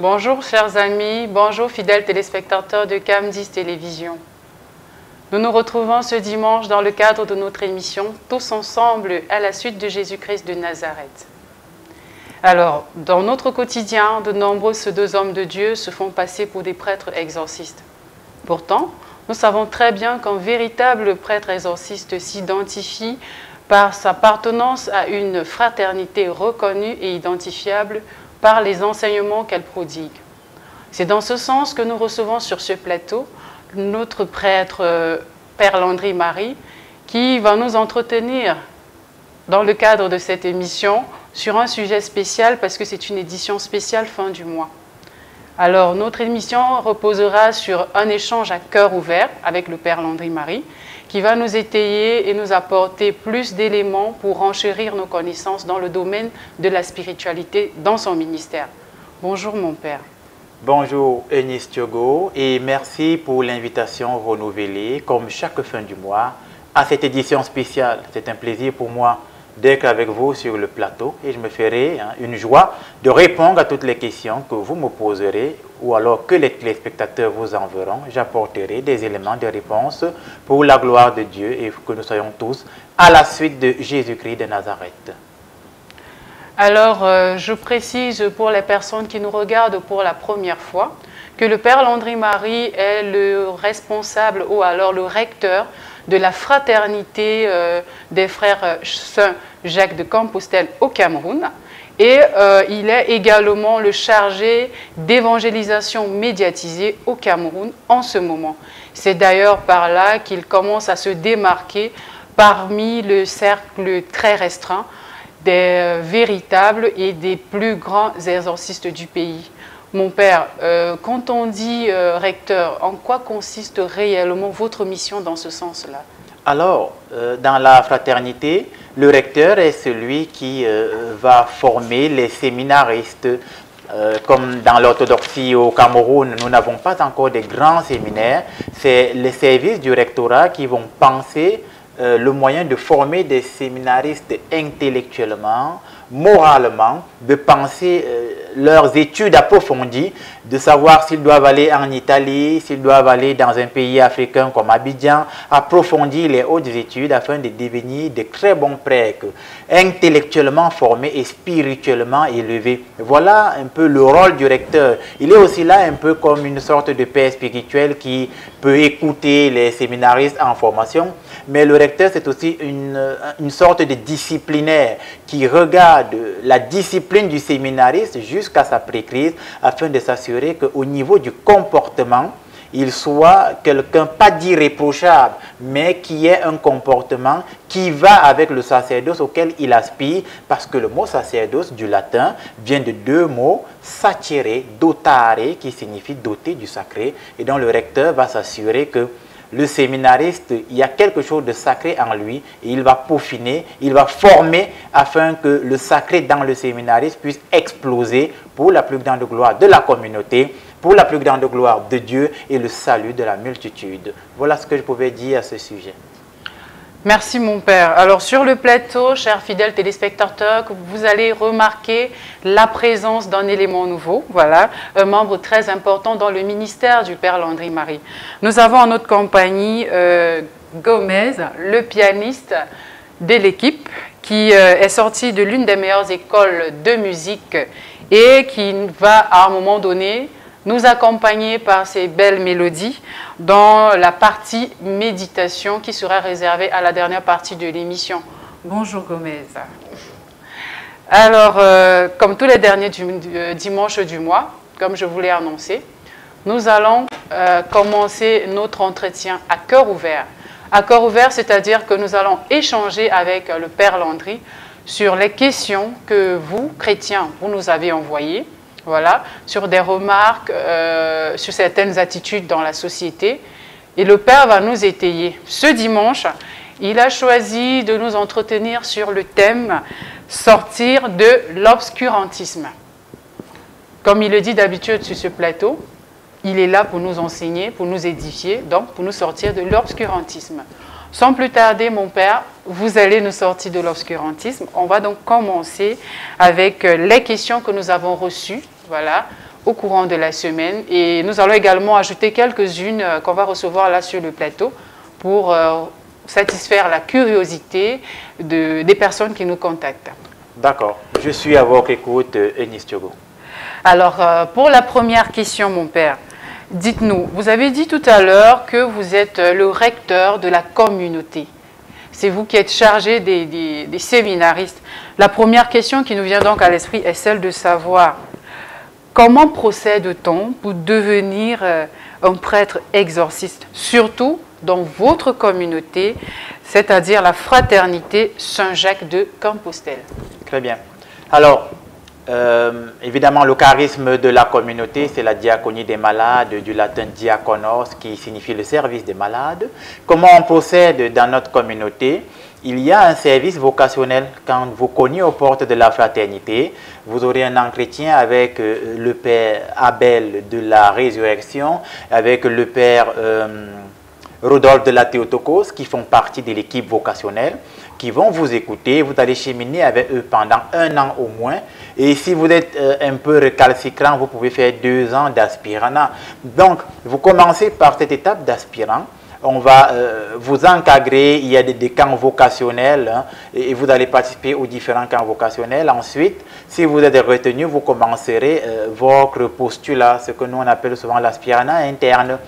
Bonjour chers amis, bonjour fidèles téléspectateurs de Cam10 Télévision. Nous nous retrouvons ce dimanche dans le cadre de notre émission Tous ensemble à la suite de Jésus-Christ de Nazareth. Alors, dans notre quotidien, de nombreux deux hommes de Dieu se font passer pour des prêtres exorcistes. Pourtant, nous savons très bien qu'un véritable prêtre exorciste s'identifie par sa appartenance à une fraternité reconnue et identifiable par les enseignements qu'elle prodigue. C'est dans ce sens que nous recevons sur ce plateau notre prêtre Père Landry Marie qui va nous entretenir dans le cadre de cette émission sur un sujet spécial parce que c'est une édition spéciale fin du mois. Alors notre émission reposera sur un échange à cœur ouvert avec le Père Landry Marie qui va nous étayer et nous apporter plus d'éléments pour enchérir nos connaissances dans le domaine de la spiritualité dans son ministère. Bonjour mon Père. Bonjour Eunice Thiogo et merci pour l'invitation renouvelée comme chaque fin du mois à cette édition spéciale. C'est un plaisir pour moi d'être avec vous sur le plateau et je me ferai une joie de répondre à toutes les questions que vous me poserez ou alors que les téléspectateurs vous enverront. J'apporterai des éléments de réponse pour la gloire de Dieu et que nous soyons tous à la suite de Jésus-Christ de Nazareth. Alors, je précise pour les personnes qui nous regardent pour la première fois que le Père Landry Marie est le responsable ou alors le recteur de la fraternité des frères Saint Jacques de Compostelle au Cameroun. Et il est également le chargé d'évangélisation médiatisée au Cameroun en ce moment. C'est d'ailleurs par là qu'il commence à se démarquer parmi le cercle très restreint des véritables et des plus grands exorcistes du pays. Mon Père, quand on dit recteur, en quoi consiste réellement votre mission dans ce sens-là? Alors, dans la fraternité, le recteur est celui qui va former les séminaristes. Comme dans l'orthodoxie au Cameroun, nous n'avons pas encore de grands séminaires. C'est les services du rectorat qui vont penser le moyen de former des séminaristes intellectuellement, moralement, de penser leurs études approfondies, de savoir s'ils doivent aller en Italie, s'ils doivent aller dans un pays africain comme Abidjan, approfondir les hautes études afin de devenir de très bons prêtres, intellectuellement formés et spirituellement élevés. Voilà un peu le rôle du recteur. Il est aussi là un peu comme une sorte de père spirituel qui peut écouter les séminaristes en formation, mais le recteur c'est aussi une sorte de disciplinaire qui regarde la discipline du séminariste jusqu'à sa pré-crise afin de s'assurer qu'au niveau du comportement, il soit quelqu'un pas d'irréprochable, mais qui ait un comportement qui va avec le sacerdoce auquel il aspire, parce que le mot sacerdoce du latin vient de deux mots, sacere, dotare, qui signifie doter du sacré, et donc le recteur va s'assurer que le séminariste, il y a quelque chose de sacré en lui et il va peaufiner, il va former afin que le sacré dans le séminariste puisse exploser pour la plus grande gloire de la communauté, pour la plus grande gloire de Dieu et le salut de la multitude. Voilà ce que je pouvais dire à ce sujet. Merci mon Père. Alors sur le plateau, chers fidèles téléspectateurs, vous allez remarquer la présence d'un élément nouveau, voilà, un membre très important dans le ministère du Père Landry Marie. Nous avons en notre compagnie Gomez, le pianiste de l'équipe, qui est sorti de l'une des meilleures écoles de musique et qui va à un moment donné nous accompagner par ces belles mélodies dans la partie méditation qui sera réservée à la dernière partie de l'émission. Bonjour Gomez. Alors, comme tous les derniers dimanches du mois, comme je vous l'ai annoncé, nous allons commencer notre entretien à cœur ouvert. À cœur ouvert, c'est-à-dire que nous allons échanger avec le Père Landry sur les questions que vous, chrétiens, vous nous avez envoyées. Voilà, sur des remarques, sur certaines attitudes dans la société. Et le Père va nous étayer. Ce dimanche, il a choisi de nous entretenir sur le thème « Sortir de l'obscurantisme ». Comme il le dit d'habitude sur ce plateau, il est là pour nous enseigner, pour nous édifier, donc pour nous sortir de l'obscurantisme. Sans plus tarder, mon Père, vous allez nous sortir de l'obscurantisme. On va donc commencer avec les questions que nous avons reçues. Voilà, au courant de la semaine. Et nous allons également ajouter quelques-unes qu'on va recevoir là sur le plateau pour satisfaire la curiosité des personnes qui nous contactent. D'accord. Je suis à votre écoute, Eunice Thiogo. Alors, pour la première question, mon père, dites-nous, vous avez dit tout à l'heure que vous êtes le recteur de la communauté. C'est vous qui êtes chargé des séminaristes. La première question qui nous vient donc à l'esprit est celle de savoir comment procède-t-on pour devenir un prêtre exorciste, surtout dans votre communauté, c'est-à-dire la fraternité Saint-Jacques de Compostelle. Très bien. Alors, évidemment, le charisme de la communauté, c'est la diaconie des malades, du latin diakonos, qui signifie le service des malades. Comment on procède dans notre communauté? Il y a un service vocationnel. Quand vous cognez aux portes de la fraternité, vous aurez un entretien avec le père Abel de la Résurrection, avec le père Rodolphe de la Théotokos, qui font partie de l'équipe vocationnelle, qui vont vous écouter. Vous allez cheminer avec eux pendant 1 an au moins. Et si vous êtes un peu récalcitrant, vous pouvez faire 2 ans d'aspirant. Donc, vous commencez par cette étape d'aspirant. On va vous encadrer, il y a des camps vocationnels hein, et vous allez participer aux différents camps vocationnels. Ensuite, si vous êtes retenu, vous commencerez votre postulat, ce que nous on appelle souvent l'aspirant interne.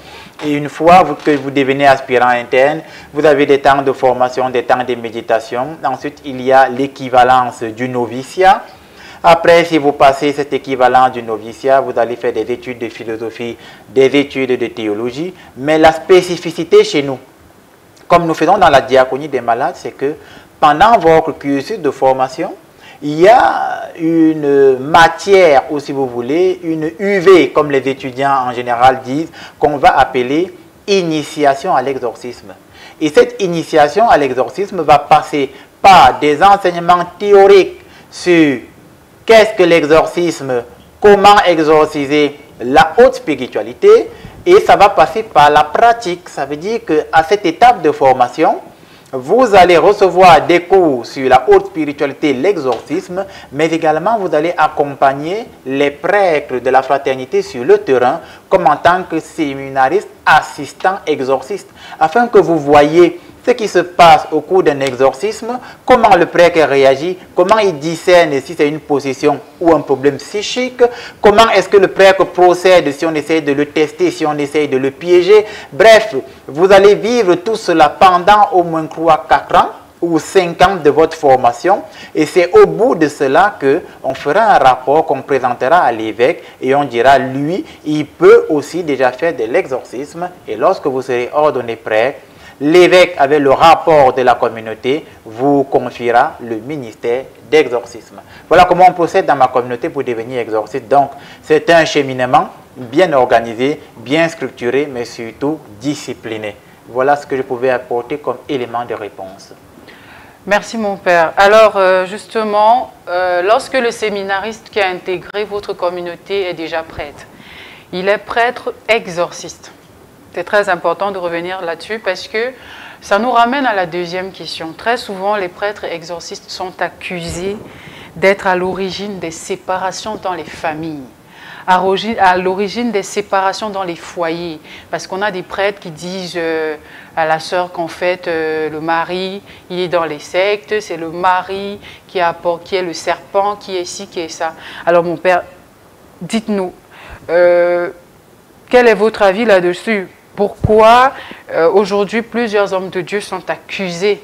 Et une fois que vous devenez aspirant interne, vous avez des temps de formation, des temps de méditation. Ensuite, il y a l'équivalence du noviciat. Après, si vous passez cet équivalent du noviciat, vous allez faire des études de philosophie, des études de théologie. Mais la spécificité chez nous, comme nous faisons dans la diaconie des malades, c'est que pendant votre cursus de formation, il y a une matière, ou si vous voulez, une UV, comme les étudiants en général disent, qu'on va appeler initiation à l'exorcisme. Et cette initiation à l'exorcisme va passer par des enseignements théoriques sur qu'est-ce que l'exorcisme, comment exorciser la haute spiritualité, et ça va passer par la pratique. Ça veut dire qu'à cette étape de formation, vous allez recevoir des cours sur la haute spiritualité, l'exorcisme, mais également vous allez accompagner les prêtres de la fraternité sur le terrain, comme en tant que séminariste, assistant, exorciste, afin que vous voyez ce qui se passe au cours d'un exorcisme, comment le prêtre réagit, comment il discerne si c'est une possession ou un problème psychique, comment est-ce que le prêtre procède si on essaie de le tester, si on essaie de le piéger. Bref, vous allez vivre tout cela pendant au moins 3-4 ans ou 5 ans de votre formation, et c'est au bout de cela qu'on fera un rapport qu'on présentera à l'évêque et on dira, lui, il peut aussi déjà faire de l'exorcisme, et lorsque vous serez ordonné prêtre, l'évêque, avec le rapport de la communauté, vous confiera le ministère d'exorcisme. Voilà comment on procède dans ma communauté pour devenir exorciste. Donc, c'est un cheminement bien organisé, bien structuré, mais surtout discipliné. Voilà ce que je pouvais apporter comme élément de réponse. Merci mon père. Alors justement, lorsque le séminariste qui a intégré votre communauté est déjà prêtre, il est prêtre exorciste. C'est très important de revenir là-dessus parce que ça nous ramène à la deuxième question. Très souvent, les prêtres exorcistes sont accusés d'être à l'origine des séparations dans les familles, à l'origine des séparations dans les foyers. Parce qu'on a des prêtres qui disent à la sœur qu'en fait, le mari, il est dans les sectes, c'est le mari qui est le serpent, qui est ci, qui est ça. Alors mon père, dites-nous, quel est votre avis là-dessus? Pourquoi aujourd'hui plusieurs hommes de Dieu sont accusés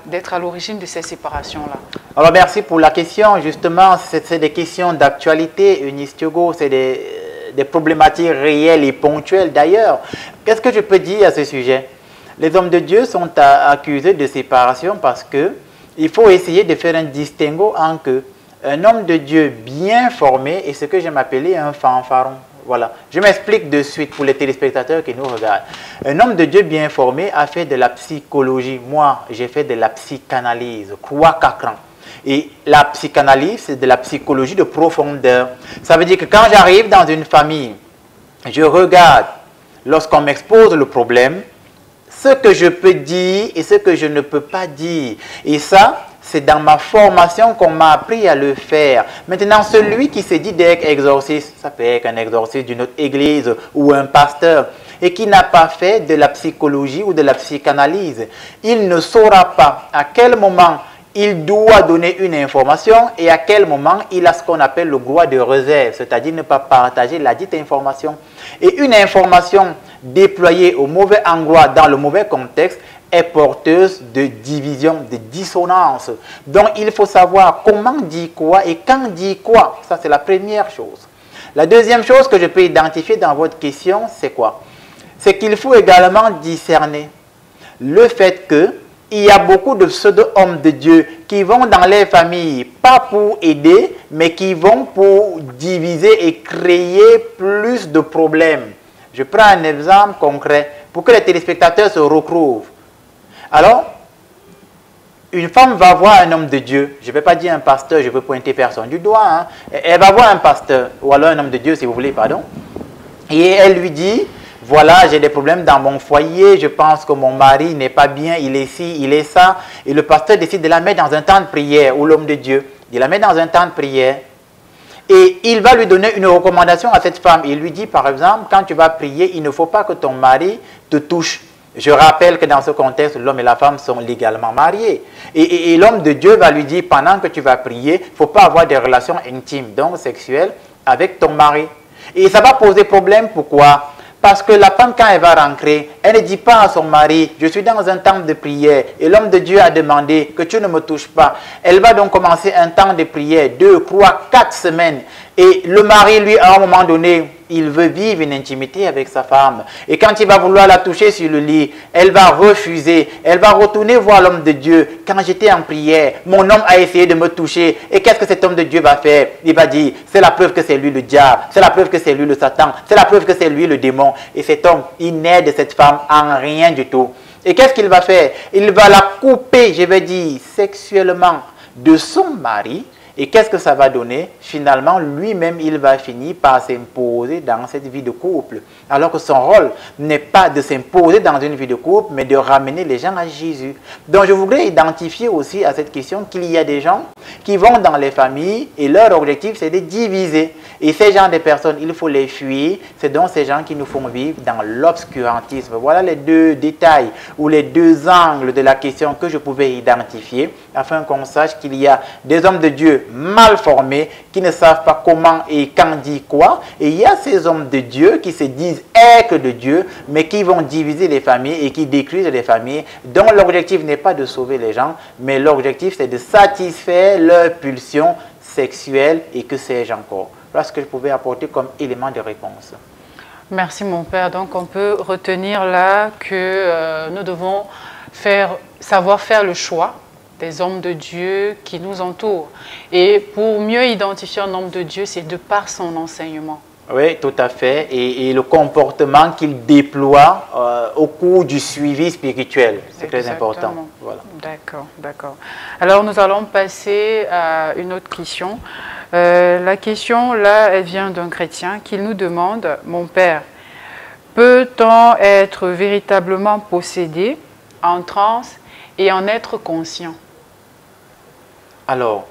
d'être à l'origine de ces séparations-là? Alors merci pour la question. Justement, c'est des questions d'actualité, Eunice Thiogo, c'est des problématiques réelles et ponctuelles d'ailleurs. Qu'est-ce que je peux dire à ce sujet? Les hommes de Dieu sont accusés de séparation parce qu'il faut essayer de faire un distinguo entre un homme de Dieu bien formé et ce que j'aime appeler un fanfaron. Voilà, je m'explique de suite pour les téléspectateurs qui nous regardent. Un homme de Dieu bien formé a fait de la psychologie. Moi, j'ai fait de la psychanalyse, 3-4 ans. Et la psychanalyse, c'est de la psychologie de profondeur. Ça veut dire que quand j'arrive dans une famille, je regarde, lorsqu'on m'expose le problème, ce que je peux dire et ce que je ne peux pas dire. Et ça, C'est dans ma formation qu'on m'a appris à le faire. Maintenant, celui qui se dit d'être exorciste, ça peut être un exorciste d'une autre église ou un pasteur, et qui n'a pas fait de la psychologie ou de la psychanalyse, il ne saura pas à quel moment il doit donner une information et à quel moment il a ce qu'on appelle le droit de réserve, c'est-à-dire ne pas partager la dite information. Et une information déployée au mauvais endroit, dans le mauvais contexte, est porteuse de division, de dissonance. Donc, il faut savoir comment dire quoi et quand dire quoi. Ça, c'est la première chose. La deuxième chose que je peux identifier dans votre question, c'est quoi? C'est qu'il faut également discerner le fait qu'il y a beaucoup de pseudo-hommes de Dieu qui vont dans les familles, pas pour aider, mais qui vont pour diviser et créer plus de problèmes. Je prends un exemple concret pour que les téléspectateurs se retrouvent. Alors, une femme va voir un homme de Dieu, je ne vais pas dire un pasteur, je veux pointer personne du doigt, hein. Elle va voir un pasteur, ou alors un homme de Dieu si vous voulez, pardon, et elle lui dit, voilà, j'ai des problèmes dans mon foyer, je pense que mon mari n'est pas bien, il est ci, il est ça, et le pasteur décide de la mettre dans un temps de prière, ou l'homme de Dieu, il la met dans un temps de prière, et il va lui donner une recommandation à cette femme, il lui dit par exemple, quand tu vas prier, il ne faut pas que ton mari te touche. Je rappelle que dans ce contexte, l'homme et la femme sont légalement mariés. Et l'homme de Dieu va lui dire, pendant que tu vas prier, il ne faut pas avoir des relations intimes, donc sexuelles, avec ton mari. Et ça va poser problème, pourquoi? Parce que la femme, quand elle va rentrer, elle ne dit pas à son mari, je suis dans un temps de prière, et l'homme de Dieu a demandé que tu ne me touches pas. Elle va donc commencer un temps de prière, 2, 3, 4 semaines. Et le mari, lui, à un moment donné, il veut vivre une intimité avec sa femme. Et quand il va vouloir la toucher sur le lit, elle va refuser. Elle va retourner voir l'homme de Dieu. Quand j'étais en prière, mon homme a essayé de me toucher. Et qu'est-ce que cet homme de Dieu va faire? Il va dire, c'est la preuve que c'est lui le diable. C'est la preuve que c'est lui le Satan. C'est la preuve que c'est lui le démon. Et cet homme, il n'aide cette femme en rien du tout. Et qu'est-ce qu'il va faire? Il va la couper, je vais dire, sexuellement de son mari. Et qu'est-ce que ça va donner? Finalement, lui-même, il va finir par s'imposer dans cette vie de couple. Alors que son rôle n'est pas de s'imposer dans une vie de couple, mais de ramener les gens à Jésus. Donc, je voudrais identifier aussi à cette question qu'il y a des gens qui vont dans les familles et leur objectif, c'est de diviser. Et ces gens de personnes, il faut les fuir. C'est donc ces gens qui nous font vivre dans l'obscurantisme. Voilà les deux détails ou les deux angles de la question que je pouvais identifier afin qu'on sache qu'il y a des hommes de Dieu mal formés, qui ne savent pas comment et quand dire quoi. Et il y a ces hommes de Dieu qui se disent être de Dieu, mais qui vont diviser les familles et qui détruisent les familles, dont l'objectif n'est pas de sauver les gens, mais l'objectif c'est de satisfaire leurs pulsions sexuelles et que sais-je encore. Voilà ce que je pouvais apporter comme élément de réponse. Merci mon père. Donc on peut retenir là que nous devons savoir faire le choix des hommes de Dieu qui nous entourent. Et pour mieux identifier un homme de Dieu, c'est de par son enseignement. Oui, tout à fait. Et le comportement qu'il déploie au cours du suivi spirituel. C'est très important. Voilà. D'accord, d'accord. Alors, nous allons passer à une autre question. La question, là, elle vient d'un chrétien qui nous demande, « Mon père, peut-on être véritablement possédé, en transe et en être conscient ?» Alors,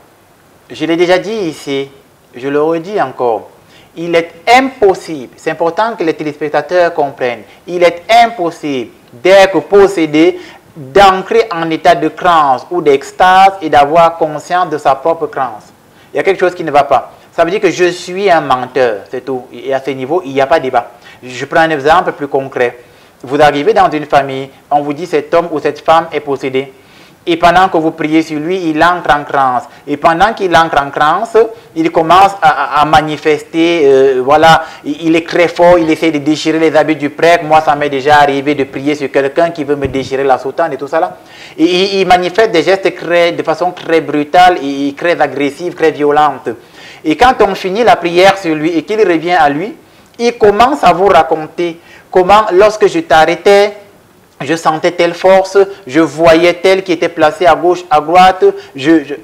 je l'ai déjà dit ici, je le redis encore, il est impossible, c'est important que les téléspectateurs comprennent, il est impossible d'être possédé, d'entrer en état de transe ou d'extase et d'avoir conscience de sa propre transe. Il y a quelque chose qui ne va pas. Ça veut dire que je suis un menteur, c'est tout. Et à ce niveau, il n'y a pas de débat. Je prends un exemple plus concret. Vous arrivez dans une famille, on vous dit cet homme ou cette femme est possédé. Et pendant que vous priez sur lui, il entre en transe. Et pendant qu'il entre en transe, il commence à manifester, voilà, il est très fort, il essaie de déchirer les habits du prêtre. Moi, ça m'est déjà arrivé de prier sur quelqu'un qui veut me déchirer la soutane et tout ça là. Et il manifeste des gestes de façon très brutale et très agressive, très violente. Et quand on finit la prière sur lui et qu'il revient à lui, il commence à vous raconter comment, lorsque je t'arrêtais, je sentais telle force, je voyais tel qui était placé à gauche, à droite.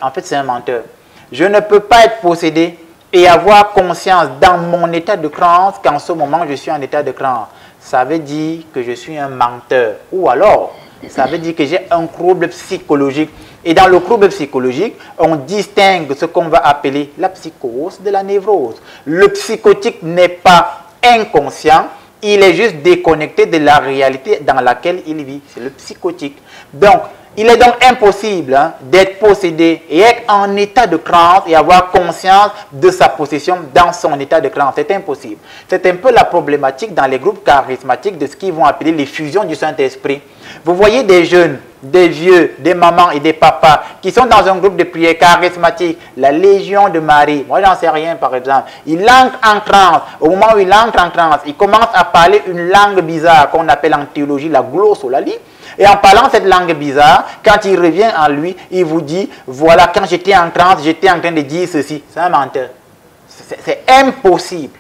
En fait, c'est un menteur. Je ne peux pas être possédé et avoir conscience dans mon état de transe qu'en ce moment, je suis en état de transe. Ça veut dire que je suis un menteur. Ou alors, Ça veut dire que j'ai un trouble psychologique. Et dans le trouble psychologique, on distingue ce qu'on va appeler la psychose de la névrose. Le psychotique n'est pas inconscient, il est juste déconnecté de la réalité dans laquelle il vit. C'est le psychotique. Donc, il est donc impossible d'être possédé et être en état de transe et avoir conscience de sa possession dans son état de transe. C'est impossible. C'est un peu la problématique dans les groupes charismatiques de ce qu'ils vont appeler les fusions du Saint-Esprit. Vous voyez des jeunes, des vieux, des mamans et des papas qui sont dans un groupe de prière charismatique, la Légion de Marie. Moi, j'en sais rien, par exemple. Il entre en transe. Au moment où il entre en transe, il commence à parler une langue bizarre qu'on appelle en théologie la glossolalie. Et en parlant cette langue bizarre, quand il revient en lui, il vous dit, voilà, quand j'étais en transe, j'étais en train de dire ceci. C'est un menteur. C'est impossible.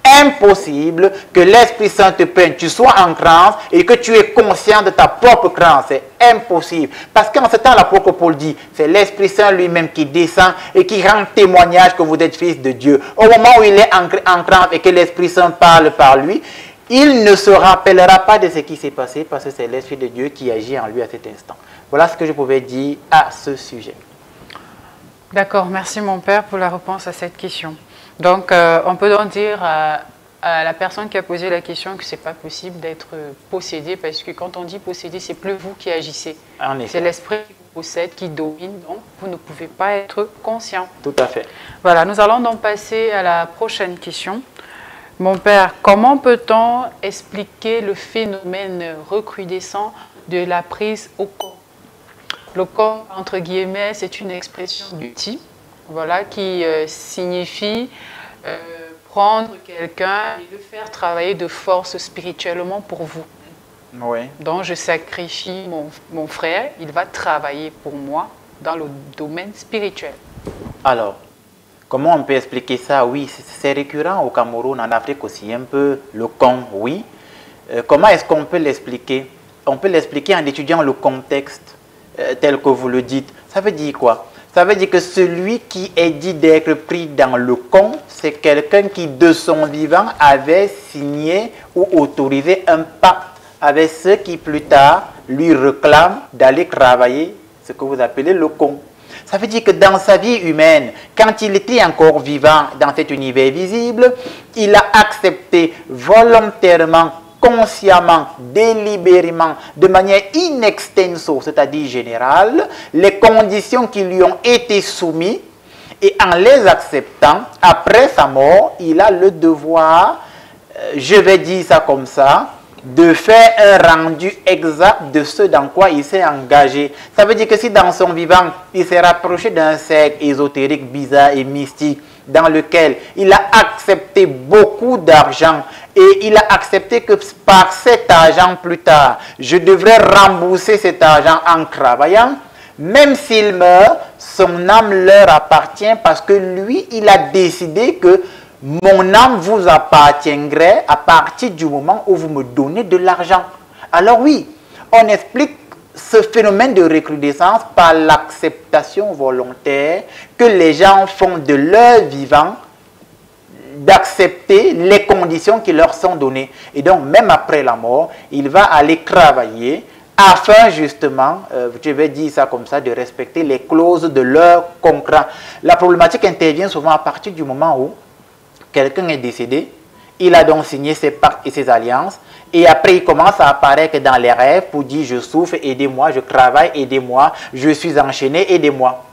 Impossible que l'Esprit Saint te prenne, tu sois en transe et que tu es conscient de ta propre transe. C'est impossible. Parce qu'en ce temps, l'apôtre Paul dit, c'est l'Esprit Saint lui-même qui descend et qui rend témoignage que vous êtes fils de Dieu. Au moment où il est en transe et que l'Esprit Saint parle par lui, il ne se rappellera pas de ce qui s'est passé parce que c'est l'Esprit de Dieu qui agit en lui à cet instant. Voilà ce que je pouvais dire à ce sujet. D'accord, merci mon père pour la réponse à cette question. Donc, on peut donc dire à la personne qui a posé la question que ce n'est pas possible d'être possédé parce que quand on dit possédé, c'est plus vous qui agissez. C'est l'esprit qui vous possède, qui domine, donc vous ne pouvez pas être conscient. Tout à fait. Voilà, nous allons donc passer à la prochaine question. Mon père, comment peut-on expliquer le phénomène recrudescent de la prise au corps? Le corps, entre guillemets, c'est une expression d'outil, voilà, qui signifie prendre quelqu'un et le faire travailler de force spirituellement pour vous. Oui. Donc, je sacrifie mon frère, il va travailler pour moi dans le domaine spirituel. Alors, comment on peut expliquer ça? Oui, c'est récurrent au Cameroun, en Afrique aussi, un peu le con, oui. Comment est-ce qu'on peut l'expliquer? On peut l'expliquer en étudiant le contexte tel que vous le dites. Ça veut dire quoi? Ça veut dire que celui qui est dit d'être pris dans le con, c'est quelqu'un qui, de son vivant, avait signé ou autorisé un pacte avec ceux qui, plus tard, lui réclament d'aller travailler ce que vous appelez le con. Ça veut dire que dans sa vie humaine, quand il était encore vivant dans cet univers visible, il a accepté volontairement, consciemment, délibérément, de manière in extenso, c'est-à-dire générale, les conditions qui lui ont été soumises et en les acceptant, après sa mort, il a le devoir, je vais dire ça comme ça, de faire un rendu exact de ce dans quoi il s'est engagé. Ça veut dire que si dans son vivant, il s'est rapproché d'un cercle ésotérique, bizarre et mystique, dans lequel il a accepté beaucoup d'argent et il a accepté que par cet argent plus tard, je devrais rembourser cet argent en travaillant, même s'il meurt, son âme leur appartient parce que lui, il a décidé que mon âme vous appartiendrait à partir du moment où vous me donnez de l'argent. Alors oui, on explique ce phénomène de recrudescence par l'acceptation volontaire que les gens font de leur vivant, d'accepter les conditions qui leur sont données. Et donc, même après la mort, il va aller travailler afin justement, je vais dire ça comme ça, de respecter les clauses de leur contrat. La problématique intervient souvent à partir du moment où quelqu'un est décédé, il a donc signé ses pactes et ses alliances, et après il commence à apparaître dans les rêves pour dire je souffre, aidez-moi, je travaille, aidez-moi, je suis enchaîné, aidez-moi.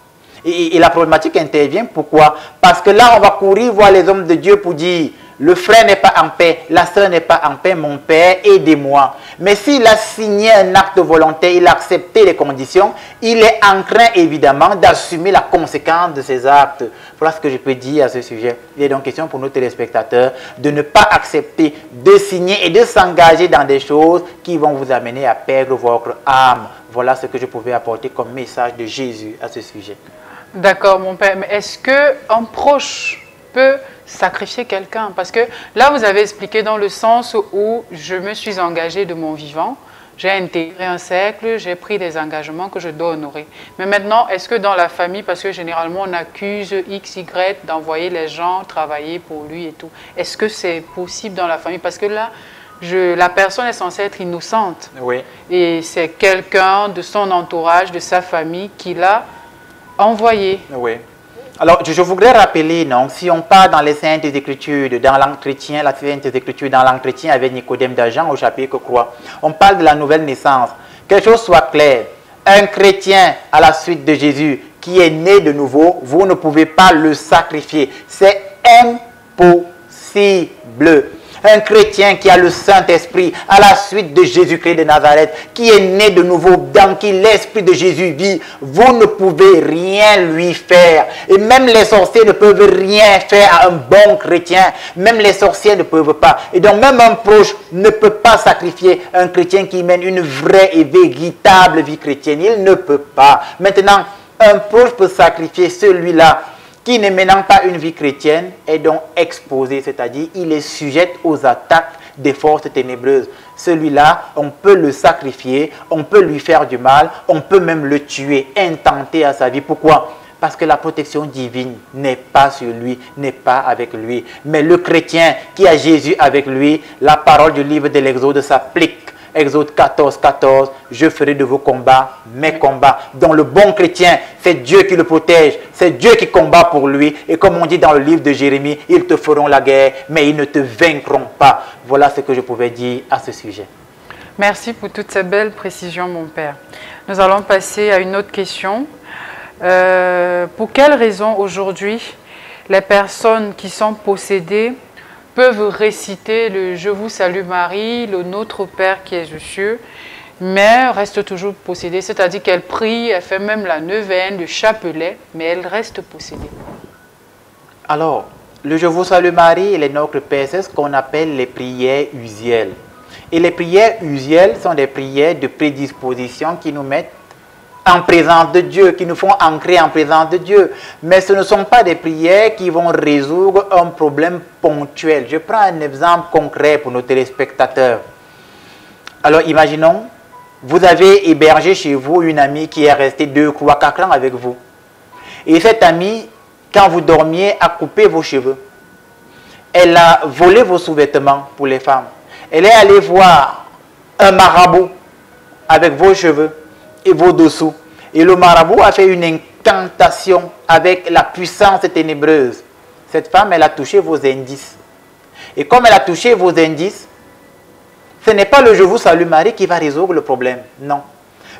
Et la problématique intervient, pourquoi? Parce que là on va courir voir les hommes de Dieu pour dire le frère n'est pas en paix, la sœur n'est pas en paix, mon père, aidez-moi. Mais s'il a signé un acte volontaire, il a accepté les conditions, il est en train évidemment d'assumer la conséquence de ses actes. Voilà ce que je peux dire à ce sujet. Il est donc question pour nos téléspectateurs de ne pas accepter de signer et de s'engager dans des choses qui vont vous amener à perdre votre âme. Voilà ce que je pouvais apporter comme message de Jésus à ce sujet. D'accord, mon père. Mais est-ce qu'un proche peut sacrifier quelqu'un? Parce que là, vous avez expliqué dans le sens où je me suis engagé de mon vivant, j'ai intégré un cercle, j'ai pris des engagements que je dois honorer. Mais maintenant, est-ce que dans la famille, parce que généralement on accuse X, Y d'envoyer les gens travailler pour lui et tout, est-ce que c'est possible dans la famille? Parce que là, la personne est censée être innocente. Oui. Et c'est quelqu'un de son entourage, de sa famille, qui l'a envoyé. Oui. Alors, je voudrais rappeler, non, si on part dans les Saintes Écritures, dans l'entretien, la Sainte Écriture, dans l'entretien avec Nicodème d'Argent au chapitre 3, on parle de la nouvelle naissance. Quelque chose soit clair. Un chrétien à la suite de Jésus qui est né de nouveau, vous ne pouvez pas le sacrifier. C'est impossible. Un chrétien qui a le Saint-Esprit à la suite de Jésus-Christ de Nazareth, qui est né de nouveau, dans qui l'Esprit de Jésus vit, vous ne pouvez rien lui faire. Et même les sorciers ne peuvent rien faire à un bon chrétien. Même les sorciers ne peuvent pas. Et donc même un proche ne peut pas sacrifier un chrétien qui mène une vraie et véritable vie chrétienne. Il ne peut pas. Maintenant, un proche peut sacrifier celui-là qui ne menant pas une vie chrétienne est donc exposé, c'est-à-dire il est sujet aux attaques des forces ténébreuses. Celui-là, on peut le sacrifier, on peut lui faire du mal, on peut même le tuer, intenter à sa vie. Pourquoi? Parce que la protection divine n'est pas sur lui, n'est pas avec lui. Mais le chrétien qui a Jésus avec lui, la parole du livre de l'Exode s'applique. Exode 14, 14, je ferai de vos combats mes combats. Donc le bon chrétien, c'est Dieu qui le protège, c'est Dieu qui combat pour lui. Et comme on dit dans le livre de Jérémie, ils te feront la guerre, mais ils ne te vaincront pas. Voilà ce que je pouvais dire à ce sujet. Merci pour toutes ces belles précisions, mon père. Nous allons passer à une autre question. Pour quelles raisons aujourd'hui les personnes qui sont possédées peuvent réciter le « Je vous salue Marie », le « Notre Père qui est aux cieux », mais restent toujours possédées, c'est-à-dire qu'elles prient, elles font même la neuvaine, le chapelet, mais elles restent possédées. Alors, le « Je vous salue Marie » et les « Notre Père », c'est ce qu'on appelle les prières usuelles. Et les prières usuelles sont des prières de prédisposition qui nous mettent en présence de Dieu, qui nous font ancrer en présence de Dieu. Mais ce ne sont pas des prières qui vont résoudre un problème ponctuel. Je prends un exemple concret pour nos téléspectateurs. Alors, imaginons, vous avez hébergé chez vous une amie qui est restée 2, 3, 4 ans avec vous. Et cette amie, quand vous dormiez, a coupé vos cheveux. Elle a volé vos sous-vêtements pour les femmes. Elle est allée voir un marabout avec vos cheveux et vos dessous. Et le marabout a fait une incantation avec la puissance ténébreuse. Cette femme, elle a touché vos indices. Et comme elle a touché vos indices, ce n'est pas le « Je vous salue Marie » qui va résoudre le problème. Non.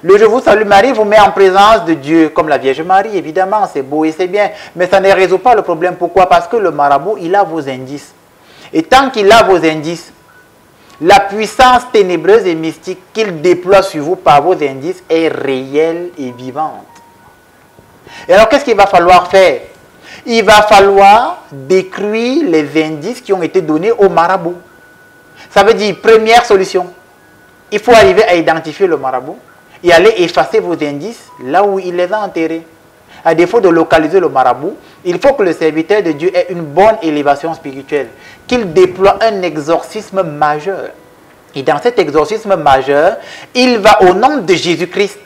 Le « Je vous salue Marie » vous met en présence de Dieu, comme la Vierge Marie, évidemment, c'est beau et c'est bien. Mais ça ne résout pas le problème. Pourquoi? Parce que le marabout, il a vos indices. Et tant qu'il a vos indices, la puissance ténébreuse et mystique qu'il déploie sur vous par vos indices est réelle et vivante. Et alors, qu'est-ce qu'il va falloir faire? Il va falloir détruire les indices qui ont été donnés au marabout. Ça veut dire, première solution, il faut arriver à identifier le marabout et aller effacer vos indices là où il les a enterrés. À défaut de localiser le marabout, il faut que le serviteur de Dieu ait une bonne élévation spirituelle, qu'il déploie un exorcisme majeur. Et dans cet exorcisme majeur, il va au nom de Jésus-Christ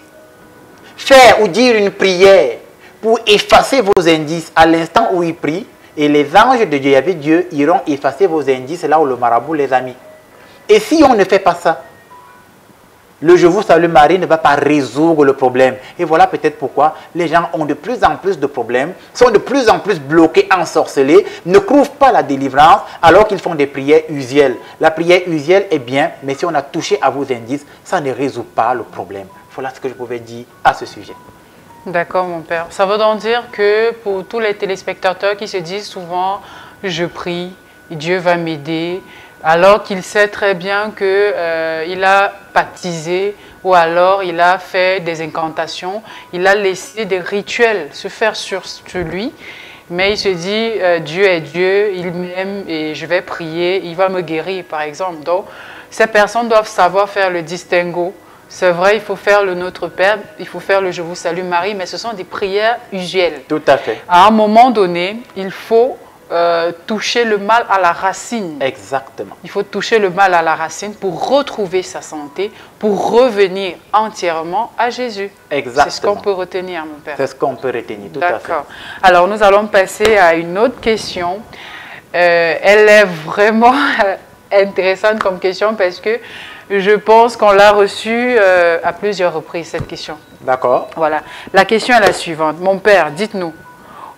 faire ou dire une prière pour effacer vos indices à l'instant où il prie, et les anges de Dieu, avec Dieu, iront effacer vos indices là où le marabout les a mis. Et si on ne fait pas ça, le « Je vous salue Marie » ne va pas résoudre le problème. Et voilà peut-être pourquoi les gens ont de plus en plus de problèmes, sont de plus en plus bloqués, ensorcelés, ne trouvent pas la délivrance alors qu'ils font des prières usuelles. La prière usuelle est bien, mais si on a touché à vos indices, ça ne résout pas le problème. Voilà ce que je pouvais dire à ce sujet. D'accord, mon père. Ça veut donc dire que pour tous les téléspectateurs qui se disent souvent « Je prie, Dieu va m'aider », alors qu'il sait très bien qu'il a baptisé ou alors il a fait des incantations, il a laissé des rituels se faire sur lui, mais il se dit Dieu est Dieu, il m'aime et je vais prier, il va me guérir par exemple. Donc ces personnes doivent savoir faire le distinguo. C'est vrai, il faut faire le Notre Père, il faut faire le Je vous salue Marie, mais ce sont des prières usuelles. Tout à fait. À un moment donné, il faut toucher le mal à la racine. Exactement. Il faut toucher le mal à la racine pour retrouver sa santé, pour revenir entièrement à Jésus. Exactement. C'est ce qu'on peut retenir, mon père. C'est ce qu'on peut retenir, tout à fait. D'accord. Alors, nous allons passer à une autre question. Elle est vraiment intéressante comme question parce que je pense qu'on l'a reçue à plusieurs reprises, cette question. D'accord. Voilà. La question est la suivante. Mon père, dites-nous,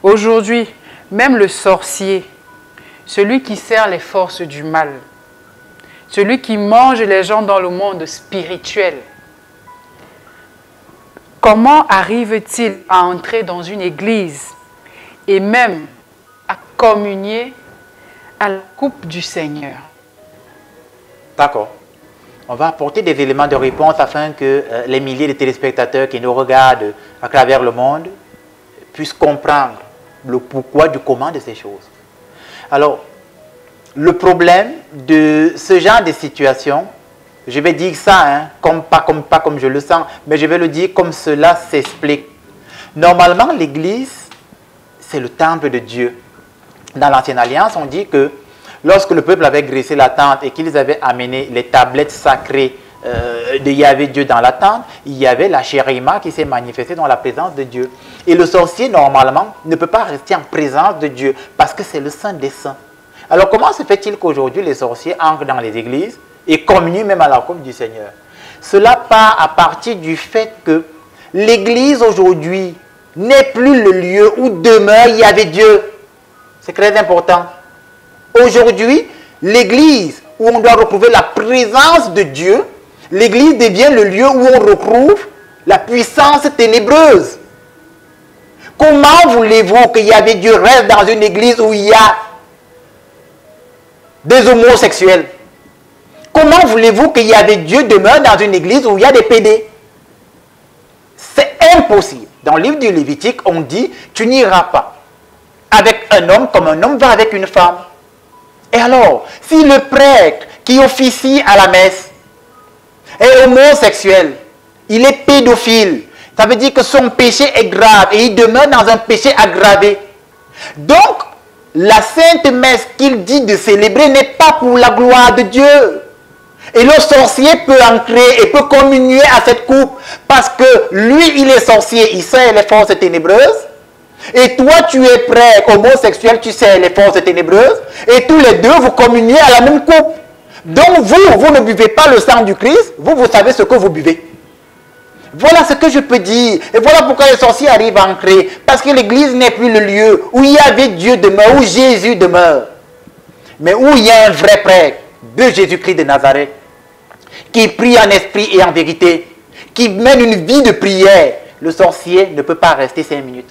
aujourd'hui, même le sorcier, celui qui sert les forces du mal, celui qui mange les gens dans le monde spirituel, comment arrive-t-il à entrer dans une église et même à communier à la coupe du Seigneur? D'accord. On va apporter des éléments de réponse afin que les milliers de téléspectateurs qui nous regardent à travers le monde puissent comprendre le pourquoi du comment de ces choses. Alors, le problème de ce genre de situation, je vais dire ça, hein, pas comme je le sens, mais je vais le dire comme cela s'explique. Normalement, l'Église, c'est le temple de Dieu. Dans l'Ancienne Alliance, on dit que lorsque le peuple avait graissé la tente et qu'ils avaient amené les tablettes sacrées de Yahvé Dieu dans la tente, il y avait la chérima qui s'est manifestée dans la présence de Dieu. Et le sorcier, normalement, ne peut pas rester en présence de Dieu parce que c'est le Saint des Saints. Alors, comment se fait-il qu'aujourd'hui, les sorciers entrent dans les églises et communient même à la coupe du Seigneur? Cela part à partir du fait que l'église aujourd'hui n'est plus le lieu où demeure Yahvé Dieu. C'est très important. Aujourd'hui, l'église où on doit retrouver la présence de Dieu, l'église devient le lieu où on retrouve la puissance ténébreuse. Comment voulez-vous que Yahvé Dieu reste dans une église où il y a des homosexuels? Comment voulez-vous que Yahvé Dieu demeure dans une église où il y a des pédés? C'est impossible. Dans le livre du Lévitique, on dit, tu n'iras pas avec un homme comme un homme va avec une femme. Et alors, si le prêtre qui officie à la messe est homosexuel, il est pédophile, ça veut dire que son péché est grave et il demeure dans un péché aggravé. Donc, la sainte messe qu'il dit de célébrer n'est pas pour la gloire de Dieu. Et le sorcier peut entrer et peut communier à cette coupe parce que lui, il est sorcier, il sert les forces ténébreuses. Et toi, tu es prêtre homosexuel, tu sais les forces ténébreuses. Et tous les deux, vous communiez à la même coupe. Donc vous ne buvez pas le sang du Christ. Vous savez ce que vous buvez. Voilà ce que je peux dire. Et voilà pourquoi les sorciers arrivent à entrer. Parce que l'église n'est plus le lieu où Yahvé Dieu demeure, où Jésus demeure. Mais où il y a un vrai prêtre de Jésus-Christ de Nazareth, qui prie en esprit et en vérité, qui mène une vie de prière. Le sorcier ne peut pas rester 5 minutes.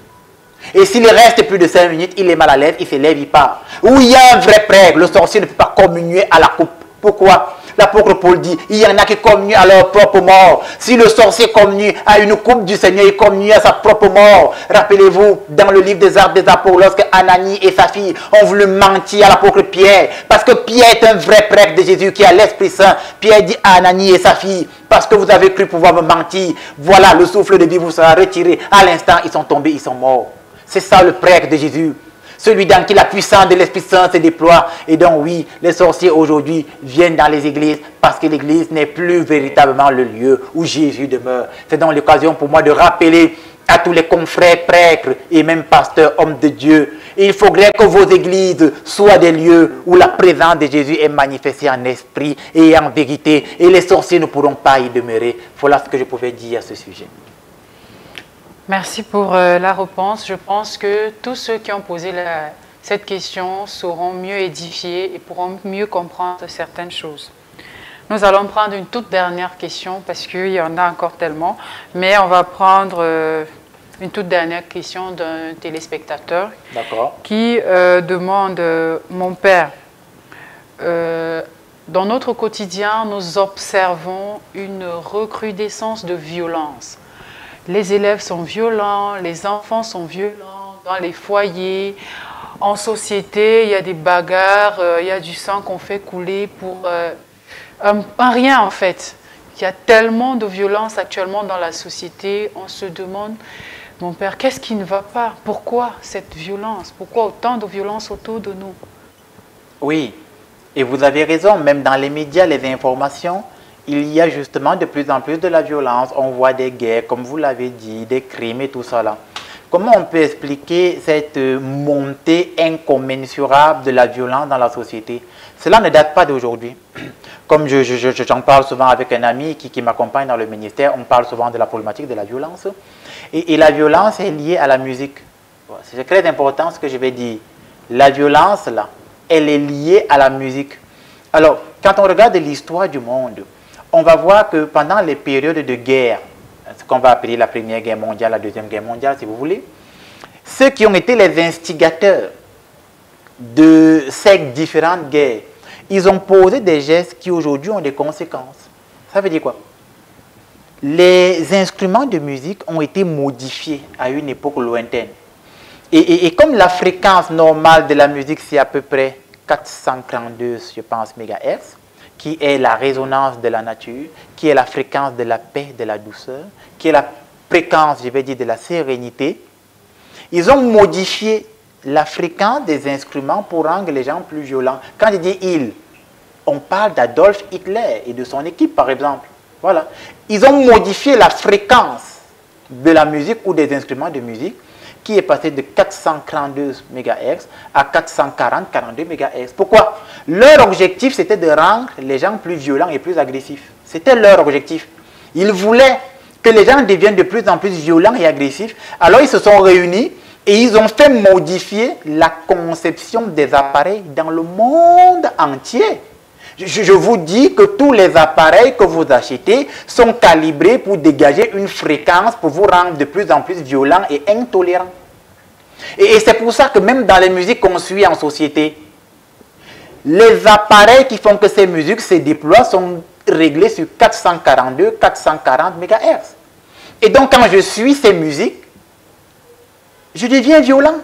Et s'il reste plus de 5 minutes, il est mal à l'aise, il se lève, il part. Où il y a un vrai prêtre, le sorcier ne peut pas communier à la coupe. Pourquoi? L'apôtre Paul dit, il y en a qui communient à leur propre mort. Si le sorcier communie à une coupe du Seigneur, il communie à sa propre mort. Rappelez-vous, dans le livre des Actes des Apôtres, lorsque Ananie et sa fille ont voulu mentir à l'apôtre Pierre, parce que Pierre est un vrai prêtre de Jésus qui a l'Esprit Saint. Pierre dit à Ananie et sa fille, parce que vous avez cru pouvoir me mentir, voilà, le souffle de vie vous sera retiré. À l'instant, ils sont tombés, ils sont morts. C'est ça le prêtre de Jésus. Celui dans qui la puissance de l'Esprit Saint se déploie. Et donc oui, les sorciers aujourd'hui viennent dans les églises parce que l'église n'est plus véritablement le lieu où Jésus demeure. C'est donc l'occasion pour moi de rappeler à tous les confrères prêtres et même pasteurs, hommes de Dieu, il faudrait que vos églises soient des lieux où la présence de Jésus est manifestée en esprit et en vérité. Et les sorciers ne pourront pas y demeurer. Voilà ce que je pouvais dire à ce sujet. Merci pour la réponse. Je pense que tous ceux qui ont posé cette question seront mieux édifiés et pourront mieux comprendre certaines choses. Nous allons prendre une toute dernière question parce qu'il y en a encore tellement, mais on va prendre une toute dernière question d'un téléspectateur qui demande, mon père, dans notre quotidien, nous observons une recrudescence de violence. Les élèves sont violents, les enfants sont violents, dans les foyers, en société, il y a des bagarres, il y a du sang qu'on fait couler pour un rien en fait. Il y a tellement de violence actuellement dans la société, on se demande, mon père, qu'est-ce qui ne va pas? Pourquoi cette violence? Pourquoi autant de violence autour de nous? Oui, et vous avez raison, même dans les médias, les informations, il y a justement de plus en plus de la violence. On voit des guerres, comme vous l'avez dit, des crimes et tout ça là. Comment on peut expliquer cette montée incommensurable de la violence dans la société? Cela ne date pas d'aujourd'hui. Comme j'en parle souvent avec un ami qui m'accompagne dans le ministère, on parle souvent de la problématique de la violence. Et la violence est liée à la musique. C'est très important ce que je vais dire. La violence, là, elle est liée à la musique. Alors, quand on regarde l'histoire du monde, on va voir que pendant les périodes de guerre, ce qu'on va appeler la Première Guerre mondiale, la Deuxième Guerre mondiale, si vous voulez, ceux qui ont été les instigateurs de ces différentes guerres, ils ont posé des gestes qui aujourd'hui ont des conséquences. Ça veut dire quoi? Les instruments de musique ont été modifiés à une époque lointaine. Et comme la fréquence normale de la musique, c'est à peu près 432, je pense, mégahertz, qui est la résonance de la nature, qui est la fréquence de la paix, de la douceur, qui est la fréquence, je vais dire, de la sérénité, ils ont modifié la fréquence des instruments pour rendre les gens plus violents. Quand il dit « il », on parle d'Adolf Hitler et de son équipe, par exemple. Voilà. Ils ont modifié la fréquence de la musique ou des instruments de musique qui est passé de 432 MHz à 440-42 MHz. Pourquoi? Leur objectif, c'était de rendre les gens plus violents et plus agressifs. C'était leur objectif. Ils voulaient que les gens deviennent de plus en plus violents et agressifs. Alors, ils se sont réunis et ils ont fait modifier la conception des appareils dans le monde entier. Je vous dis que tous les appareils que vous achetez sont calibrés pour dégager une fréquence pour vous rendre de plus en plus violent et intolérant. Et c'est pour ça que même dans les musiques qu'on suit en société, les appareils qui font que ces musiques se déploient sont réglés sur 442, 440 MHz. Et donc quand je suis ces musiques, je deviens violent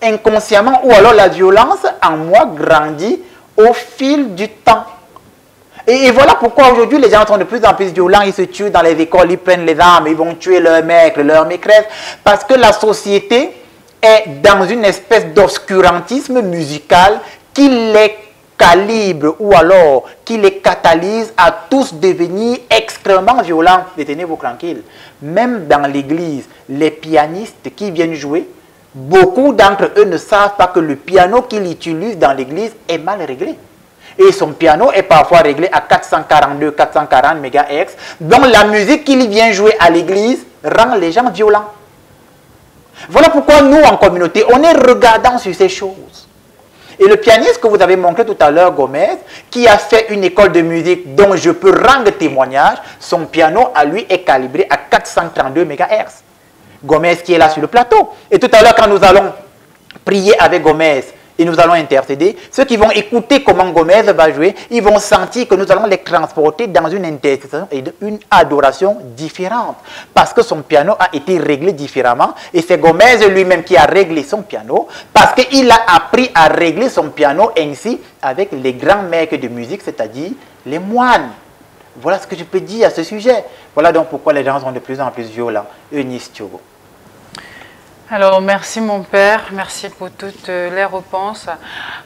inconsciemment, ou alors la violence en moi grandit au fil du temps. Et voilà pourquoi aujourd'hui les gens sont de plus en plus violents, ils se tuent dans les écoles, ils prennent les armes, ils vont tuer leurs maîtres, leurs maîtresses, parce que la société est dans une espèce d'obscurantisme musical qui les calibre ou alors qui les catalyse à tous devenir extrêmement violents. Détenez-vous tranquille. Même dans l'église, les pianistes qui viennent jouer, beaucoup d'entre eux ne savent pas que le piano qu'ils utilisent dans l'église est mal réglé. Et son piano est parfois réglé à 442, 440 MHz. Donc la musique qu'il vient jouer à l'église rend les gens violents. Voilà pourquoi nous, en communauté, on est regardants sur ces choses. Et le pianiste que vous avez montré tout à l'heure, Gomez, qui a fait une école de musique dont je peux rendre témoignage, son piano à lui est calibré à 432 MHz. Gomez qui est là sur le plateau. Et tout à l'heure, quand nous allons prier avec Gomez, et nous allons intercéder, ceux qui vont écouter comment Gomez va jouer, ils vont sentir que nous allons les transporter dans une intercession et une adoration différente. Parce que son piano a été réglé différemment. Et c'est Gomez lui-même qui a réglé son piano. Parce qu'il a appris à régler son piano ainsi avec les grands maîtres de musique, c'est-à-dire les moines. Voilà ce que je peux dire à ce sujet. Voilà donc pourquoi les gens sont de plus en plus violents. Eunice Thiogo. Alors, merci mon père, merci pour toutes les réponses.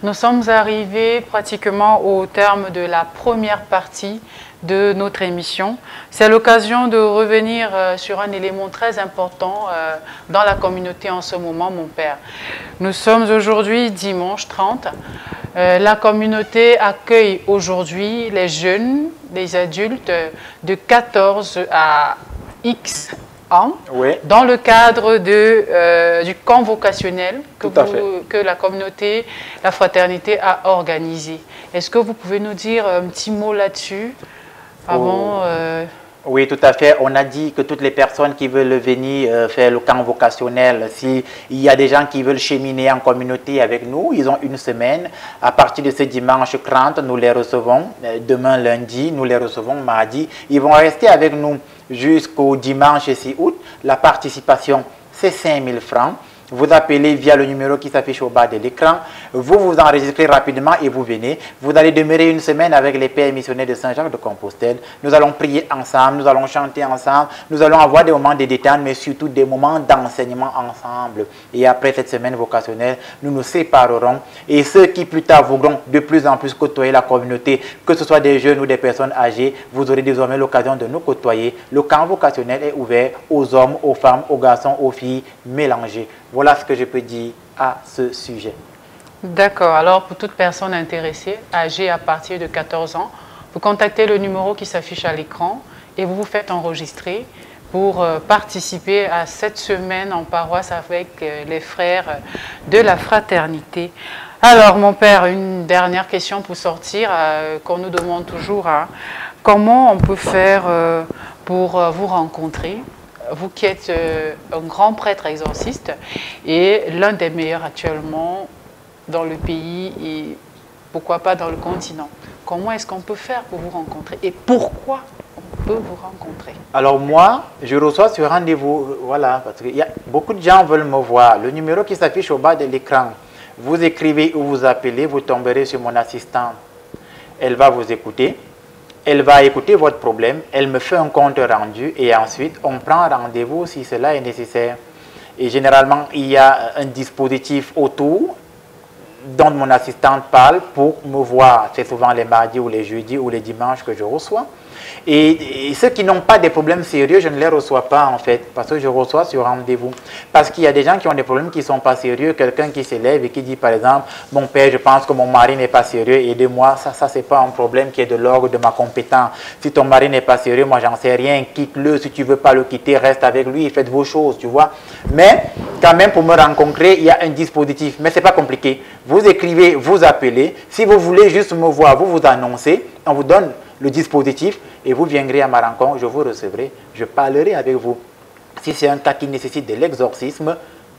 Nous sommes arrivés pratiquement au terme de la première partie de notre émission. C'est l'occasion de revenir sur un élément très important dans la communauté en ce moment, mon père. Nous sommes aujourd'hui dimanche 30. La communauté accueille aujourd'hui les jeunes, les adultes de 14 à X ans, oui, dans le cadre du camp vocationnel que la communauté, la fraternité a organisé. Est-ce que vous pouvez nous dire un petit mot là-dessus avant Oui, tout à fait. On a dit que toutes les personnes qui veulent venir faire le camp vocationnel, s'il y a des gens qui veulent cheminer en communauté avec nous, ils ont une semaine. À partir de ce dimanche 30, nous les recevons. Demain, lundi, nous les recevons mardi. Ils vont rester avec nous jusqu'au dimanche 6 août. La participation, c'est 5 000 francs. Vous appelez via le numéro qui s'affiche au bas de l'écran. Vous vous enregistrez rapidement et vous venez. Vous allez demeurer une semaine avec les pères missionnaires de Saint-Jacques de Compostelle. Nous allons prier ensemble, nous allons chanter ensemble, nous allons avoir des moments de détente, mais surtout des moments d'enseignement ensemble. Et après cette semaine vocationnelle, nous nous séparerons. Et ceux qui plus tard voudront de plus en plus côtoyer la communauté, que ce soit des jeunes ou des personnes âgées, vous aurez désormais l'occasion de nous côtoyer. Le camp vocationnel est ouvert aux hommes, aux femmes, aux garçons, aux filles mélangés. Voilà ce que je peux dire à ce sujet. D'accord. Alors, pour toute personne intéressée, âgée à partir de 14 ans, vous contactez le numéro qui s'affiche à l'écran et vous vous faites enregistrer pour participer à cette semaine en paroisse avec les frères de la fraternité. Alors, mon père, une dernière question pour sortir, qu'on nous demande toujours. Comment on peut faire pour vous rencontrer? Vous qui êtes un grand prêtre exorciste et l'un des meilleurs actuellement dans le pays et pourquoi pas dans le continent. Comment est-ce qu'on peut faire pour vous rencontrer et pourquoi on peut vous rencontrer? Alors moi, je reçois ce rendez-vous, voilà, parce que beaucoup de gens veulent me voir. Le numéro qui s'affiche au bas de l'écran, vous écrivez ou vous appelez, vous tomberez sur mon assistante. Elle va vous écouter. Elle va écouter votre problème, elle me fait un compte rendu et ensuite on prend rendez-vous si cela est nécessaire. Et généralement, il y a un dispositif autour dont mon assistante parle pour me voir. C'est souvent les mardis ou les jeudis ou les dimanches que je reçois. Et ceux qui n'ont pas des problèmes sérieux, je ne les reçois pas en fait, parce que je reçois sur rendez-vous. Parce qu'il y a des gens qui ont des problèmes qui ne sont pas sérieux, quelqu'un qui s'élève et qui dit par exemple, mon père, je pense que mon mari n'est pas sérieux, aidez-moi, ça c'est pas un problème qui est de l'ordre de ma compétence. Si ton mari n'est pas sérieux, moi j'en sais rien, quitte-le, si tu ne veux pas le quitter, reste avec lui, faites vos choses, tu vois. Mais quand même pour me rencontrer, il y a un dispositif, mais ce n'est pas compliqué. Vous écrivez, vous appelez, si vous voulez juste me voir, vous vous annoncez, on vous donne le dispositif et vous viendrez à ma rencontre, je vous recevrai, je parlerai avec vous. Si c'est un cas qui nécessite de l'exorcisme,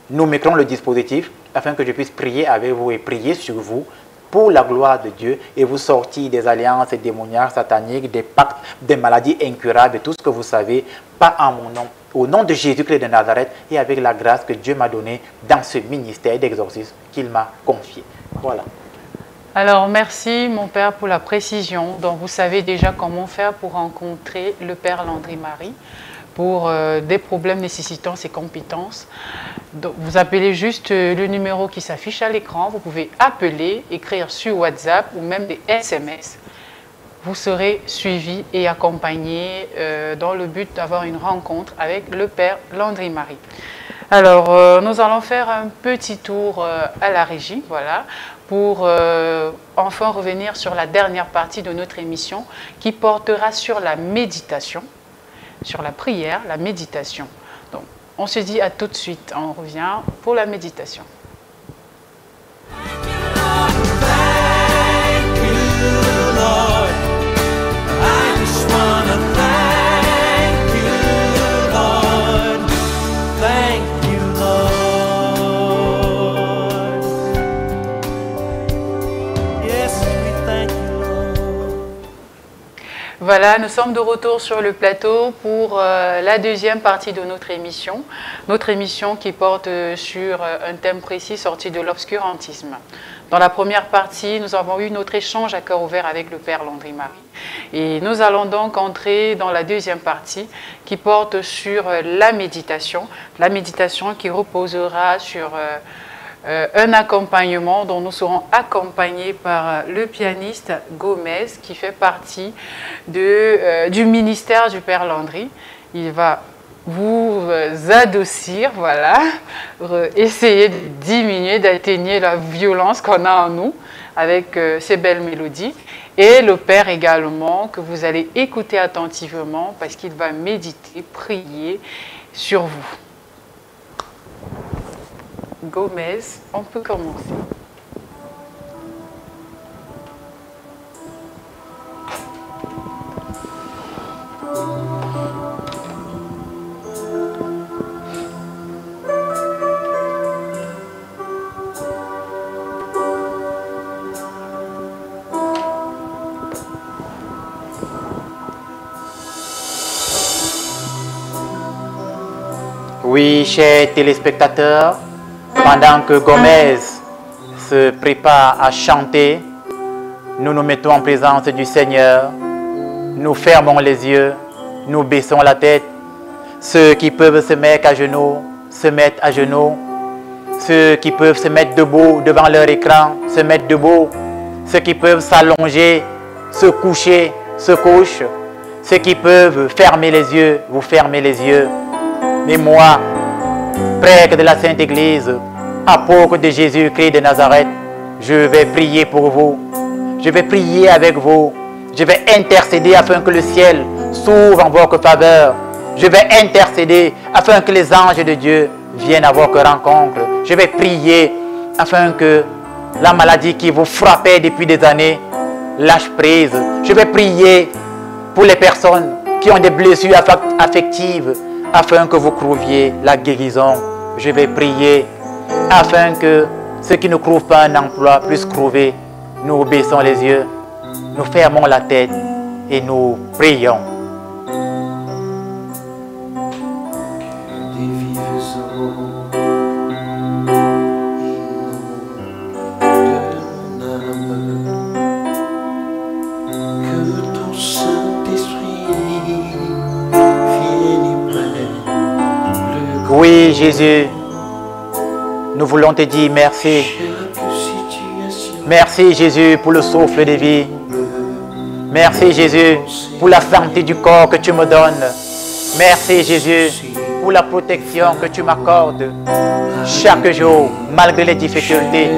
nous mettrons le dispositif afin que je puisse prier avec vous et prier sur vous pour la gloire de Dieu et vous sortir des alliances démoniaques, sataniques, des pactes, des maladies incurables, tout ce que vous savez, pas en mon nom. Au nom de Jésus-Christ de Nazareth et avec la grâce que Dieu m'a donnée dans ce ministère d'exorcisme qu'il m'a confié. Voilà. Alors, merci mon père pour la précision. Donc, vous savez déjà comment faire pour rencontrer le père Landry-Marie pour des problèmes nécessitant ses compétences. Donc, vous appelez juste le numéro qui s'affiche à l'écran. Vous pouvez appeler, écrire sur WhatsApp ou même des SMS. Vous serez suivi et accompagné dans le but d'avoir une rencontre avec le père Landry-Marie. Alors, nous allons faire un petit tour à la régie, voilà, pour enfin revenir sur la dernière partie de notre émission qui portera sur la méditation, sur la prière, la méditation. Donc, on se dit à tout de suite, on revient pour la méditation. Voilà, nous sommes de retour sur le plateau pour la deuxième partie de notre émission qui porte sur un thème précis sorti de l'obscurantisme. Dans la première partie, nous avons eu notre échange à cœur ouvert avec le père Landry-Marie. Et nous allons donc entrer dans la deuxième partie qui porte sur la méditation qui reposera sur un accompagnement dont nous serons accompagnés par le pianiste Gomez qui fait partie du ministère du Père Landry. Il va vous adoucir, voilà, essayer de diminuer, d'atténuer la violence qu'on a en nous avec ces belles mélodies. Et le Père également que vous allez écouter attentivement parce qu'il va méditer, prier sur vous. Gomez, on peut commencer. Oui, chers téléspectateurs, Pendant que Gomez se prépare à chanter, nous nous mettons en présence du Seigneur. Nous fermons les yeux, nous baissons la tête. Ceux qui peuvent se mettre à genoux, se mettent à genoux. Ceux qui peuvent se mettre debout devant leur écran, se mettent debout. Ceux qui peuvent s'allonger, se coucher, se couchent. Ceux qui peuvent fermer les yeux, vous fermez les yeux. Mais moi, prêtre de la Sainte Église, apôtre de Jésus-Christ de Nazareth, je vais prier pour vous. Je vais prier avec vous. Je vais intercéder afin que le ciel s'ouvre en votre faveur. Je vais intercéder afin que les anges de Dieu viennent à votre rencontre. Je vais prier afin que la maladie qui vous frappait depuis des années lâche prise. Je vais prier pour les personnes qui ont des blessures affectives afin que vous trouviez la guérison. Je vais prier afin que ceux qui ne trouvent pas un emploi puissent trouver. Nous baissons les yeux, nous fermons la tête et nous prions. Oui, Jésus, nous voulons te dire merci. Merci, Jésus, pour le souffle de vie. Merci, Jésus, pour la santé du corps que tu me donnes. Merci, Jésus, pour la protection que tu m'accordes. Chaque jour, malgré les difficultés,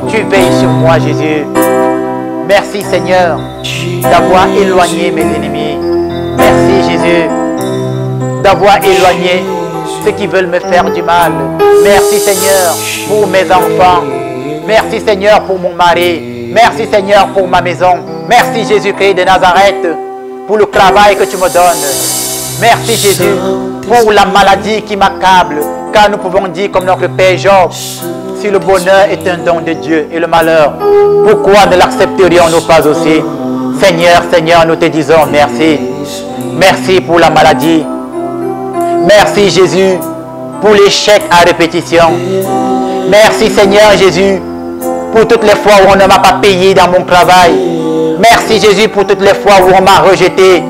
tu veilles sur moi, Jésus. Merci, Seigneur, d'avoir éloigné mes ennemis. Merci, Jésus, d'avoir éloigné ceux qui veulent me faire du mal. Merci, Seigneur, pour mes enfants. Merci, Seigneur, pour mon mari. Merci, Seigneur, pour ma maison. Merci, Jésus-Christ de Nazareth, pour le travail que tu me donnes. Merci, Jésus, pour la maladie qui m'accable. Car nous pouvons dire, comme notre Père Job, si le bonheur est un don de Dieu et le malheur, pourquoi ne l'accepterions-nous pas aussi? Seigneur, Seigneur, nous te disons merci. Merci pour la maladie. Merci, Jésus, pour l'échec à répétition. Merci, Seigneur Jésus, pour toutes les fois où on ne m'a pas payé dans mon travail. Merci, Jésus, pour toutes les fois où on m'a rejeté.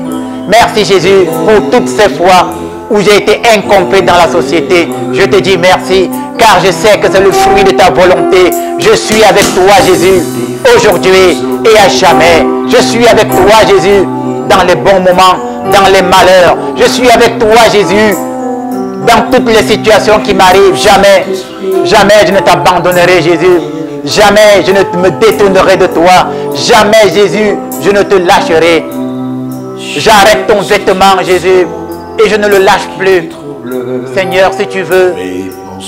Merci, Jésus, pour toutes ces fois où j'ai été incompris dans la société. Je te dis merci, car je sais que c'est le fruit de ta volonté. Je suis avec toi, Jésus, aujourd'hui et à jamais. Je suis avec toi, Jésus, dans les bons moments, dans les malheurs. Je suis avec toi, Jésus, dans toutes les situations qui m'arrivent. Jamais, jamais je ne t'abandonnerai, Jésus. Jamais je ne me détournerai de toi. Jamais, Jésus, je ne te lâcherai. J'arrête ton vêtement, Jésus, et je ne le lâche plus. Seigneur, si tu veux,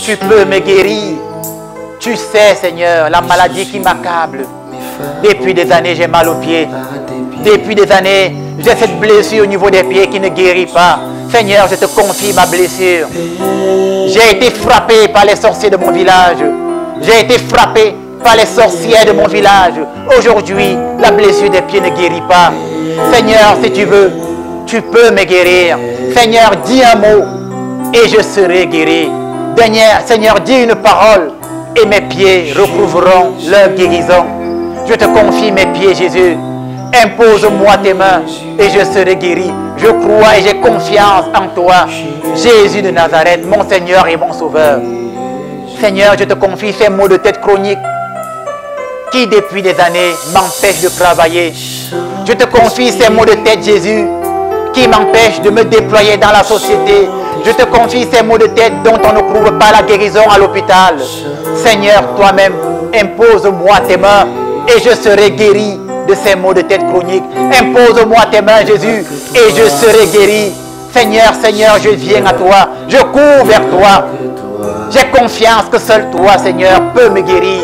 tu peux me guérir. Tu sais, Seigneur, la maladie qui m'accable. Depuis des années, j'ai mal aux pieds. Depuis des années, j'ai cette blessure au niveau des pieds qui ne guérit pas. Seigneur, je te confie ma blessure. J'ai été frappé par les sorciers de mon village. J'ai été frappé par les sorcières de mon village. Aujourd'hui, la blessure des pieds ne guérit pas. Seigneur, si tu veux, tu peux me guérir. Seigneur, dis un mot et je serai guéri. Seigneur, dis une parole et mes pieds retrouveront leur guérison. Je te confie mes pieds, Jésus. Impose-moi tes mains et je serai guéri. Je crois et j'ai confiance en toi, Jésus de Nazareth, mon Seigneur et mon Sauveur. Seigneur, je te confie ces maux de tête chroniques qui depuis des années m'empêchent de travailler. Je te confie ces maux de tête, Jésus, qui m'empêchent de me déployer dans la société. Je te confie ces maux de tête dont on ne trouve pas la guérison à l'hôpital. Seigneur, toi-même, impose-moi tes mains et je serai guéri de ces maux de tête chroniques. Impose-moi tes mains, Jésus, et je serai guéri. Seigneur, Seigneur, je viens à toi. Je cours vers toi. J'ai confiance que seul toi, Seigneur, peux me guérir.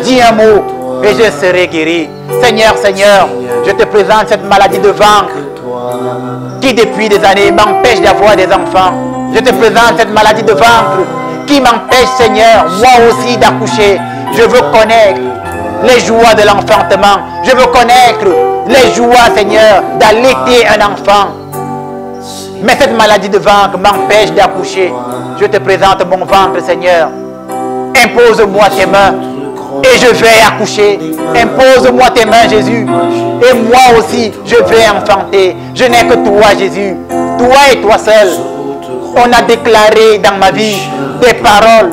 Dis un mot et je serai guéri. Seigneur, Seigneur, je te présente cette maladie de ventre qui depuis des années m'empêche d'avoir des enfants. Je te présente cette maladie de ventre qui m'empêche, Seigneur, moi aussi d'accoucher. Je veux connaître les joies de l'enfantement. Je veux connaître les joies, Seigneur, d'allaiter un enfant. Mais cette maladie de ventre m'empêche d'accoucher. Je te présente mon ventre, Seigneur. Impose-moi tes mains et je vais accoucher. Impose-moi tes mains, Jésus. Et moi aussi, je vais enfanter. Je n'ai que toi, Jésus. Toi et toi seul. On a déclaré dans ma vie des paroles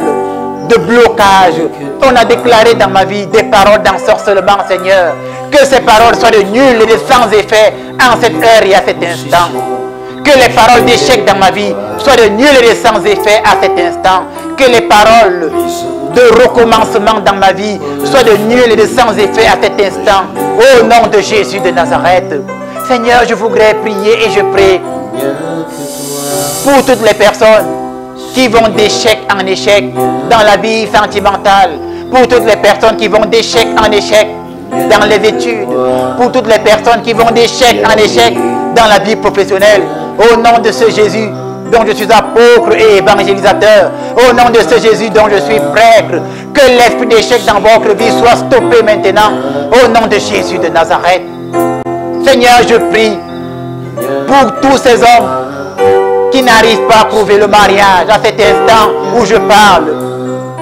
de blocage. On a déclaré dans ma vie des paroles d'ensorcellement, Seigneur. Que ces paroles soient de nul et de sans effet en cette heure et à cet instant. Que les paroles d'échec dans ma vie soient de nul et de sans effet à cet instant. Que les paroles de recommencement dans ma vie soient de nul et de sans effet à cet instant. Au nom de Jésus de Nazareth. Seigneur, je voudrais prier et je prie pour toutes les personnes qui vont d'échec en échec dans la vie sentimentale. Pour toutes les personnes qui vont d'échec en échec dans les études. Pour toutes les personnes qui vont d'échec en échec dans la vie professionnelle. Au nom de ce Jésus dont je suis apôtre et évangélisateur, au nom de ce Jésus dont je suis prêtre, que l'esprit d'échec dans votre vie soit stoppé maintenant, au nom de Jésus de Nazareth. Seigneur, je prie pour tous ces hommes qui n'arrivent pas à trouver le mariage à cet instant où je parle.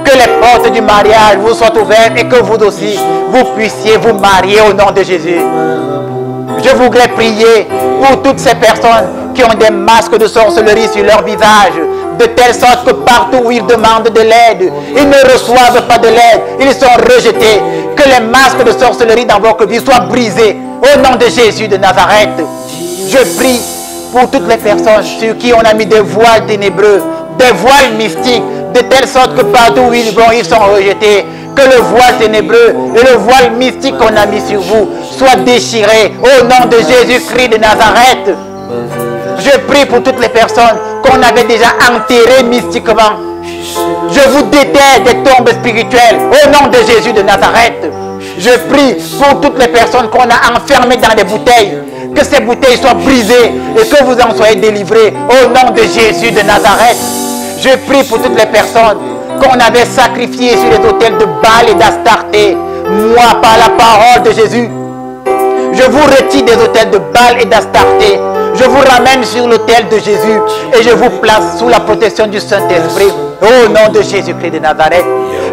Que les portes du mariage vous soient ouvertes et que vous aussi, vous puissiez vous marier au nom de Jésus. Je voudrais prier pour toutes ces personnes qui ont des masques de sorcellerie sur leur visage, de telle sorte que partout où ils demandent de l'aide, ils ne reçoivent pas de l'aide, ils sont rejetés. Que les masques de sorcellerie dans votre vie soient brisés au nom de Jésus de Nazareth. Je prie pour toutes les personnes sur qui on a mis des voiles ténébreux, des voiles mystiques, de telle sorte que partout où ils vont, ils sont rejetés. Que le voile ténébreux et le voile mystique qu'on a mis sur vous soient déchirés au nom de Jésus-Christ de Nazareth. Je prie pour toutes les personnes qu'on avait déjà enterrées mystiquement. Je vous déterre des tombes spirituelles au nom de Jésus de Nazareth. Je prie pour toutes les personnes qu'on a enfermées dans des bouteilles. Que ces bouteilles soient brisées et que vous en soyez délivrés au nom de Jésus de Nazareth. Je prie pour toutes les personnes qu'on avait sacrifiées sur les autels de Baal et d'Astarté. Moi, par la parole de Jésus, je vous retire des autels de Baal et d'Astarté. Je vous ramène sur l'autel de Jésus et je vous place sous la protection du Saint-Esprit. Au nom de Jésus-Christ de Nazareth.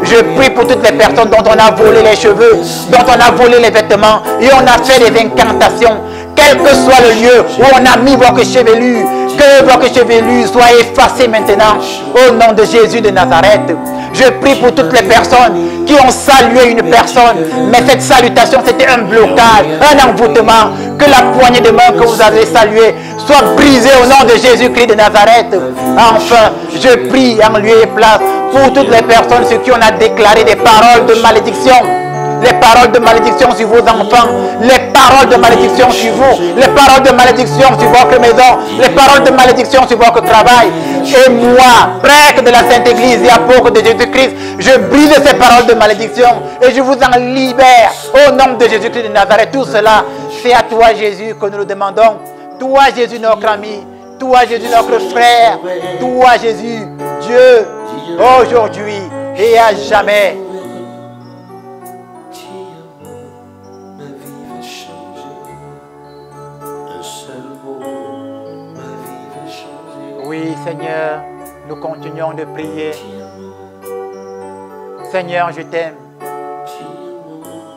Je prie pour toutes les personnes dont on a volé les cheveux, dont on a volé les vêtements et on a fait des incantations. Quel que soit le lieu où on a mis votre chevelure, que votre chevelure soit effacée maintenant. Au nom de Jésus de Nazareth. Je prie pour toutes les personnes qui ont salué une personne, mais cette salutation c'était un blocage, un envoûtement. Que la poignée de main que vous avez saluée soit brisée au nom de Jésus-Christ de Nazareth. Enfin, je prie en lieu et place pour toutes les personnes sur qui on a déclaré des paroles de malédiction. Les paroles de malédiction sur vos enfants, les paroles de malédiction sur vous, les paroles de malédiction sur votre maison, les paroles de malédiction sur votre travail. Et moi, prêtre de la Sainte Église et apôtre de Jésus-Christ, je brise ces paroles de malédiction et je vous en libère au nom de Jésus-Christ de Nazareth. Tout cela, c'est à toi Jésus que nous le demandons. Toi Jésus notre ami, toi Jésus notre frère, toi Jésus, Dieu, aujourd'hui et à jamais. Oui, Seigneur, nous continuons de prier. Seigneur, je t'aime.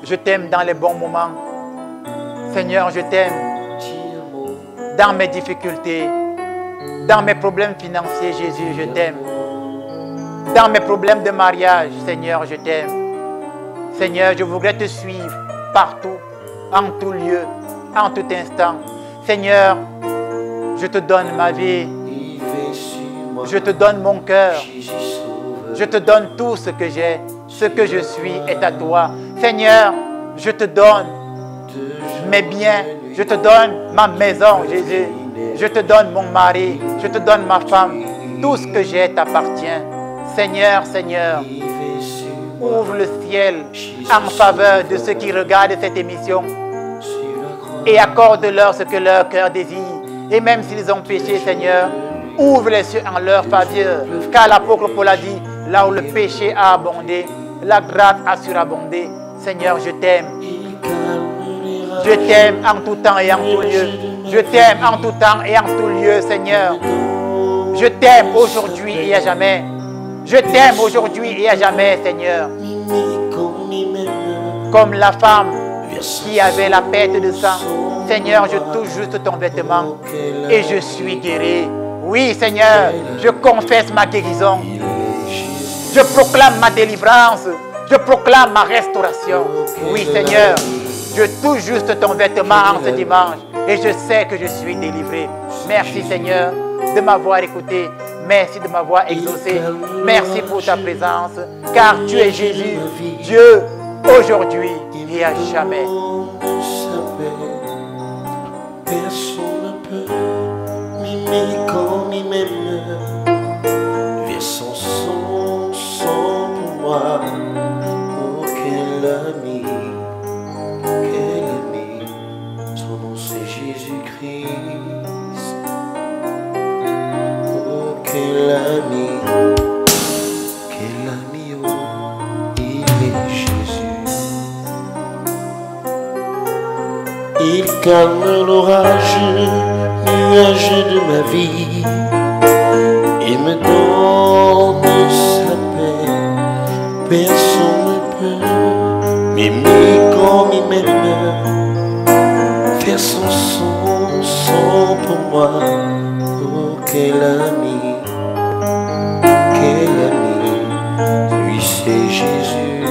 Je t'aime dans les bons moments. Seigneur, je t'aime dans mes difficultés, dans mes problèmes financiers, Jésus, je t'aime. Dans mes problèmes de mariage, Seigneur, je t'aime. Seigneur, je voudrais te suivre partout, en tout lieu, en tout instant. Seigneur, je te donne ma vie. Je te donne mon cœur. Je te donne tout ce que j'ai. Ce que je suis est à toi. Seigneur, je te donne mes biens. Je te donne ma maison, Jésus. Je te donne mon mari. Je te donne ma femme. Tout ce que j'ai t'appartient. Seigneur, Seigneur, ouvre le ciel en faveur de ceux qui regardent cette émission et accorde-leur ce que leur cœur désire. Et même s'ils ont péché, Seigneur, ouvre les cieux en leur faveur, car l'apôtre Paul a dit, là où le péché a abondé, la grâce a surabondé. Seigneur, je t'aime. Je t'aime en tout temps et en tout lieu. Je t'aime en tout temps et en tout lieu, Seigneur. Je t'aime aujourd'hui et à jamais. Je t'aime aujourd'hui et à jamais, Seigneur. Comme la femme qui avait la perte de sang. Seigneur, je touche juste ton vêtement et je suis guéri. Oui, Seigneur, je confesse ma guérison. Je proclame ma délivrance. Je proclame ma restauration. Oui, Seigneur, je touche juste ton vêtement en ce dimanche et je sais que je suis délivré. Merci, Seigneur, de m'avoir écouté. Merci de m'avoir exaucé. Merci pour ta présence, car tu es Jésus, Dieu, aujourd'hui et à jamais. Personne ne peut m'aimer comme il m'aime. Verse son sang pour moi. Oh, quel ami, son nom c'est Jésus-Christ. Oh, quel ami, oh, il est Jésus. Il calme l'orage, nuage de ma vie, et me donne sa paix. Personne ne peut m'aimer comme il m'aime, faire son sang pour moi. Oh, quel ami, lui c'est Jésus.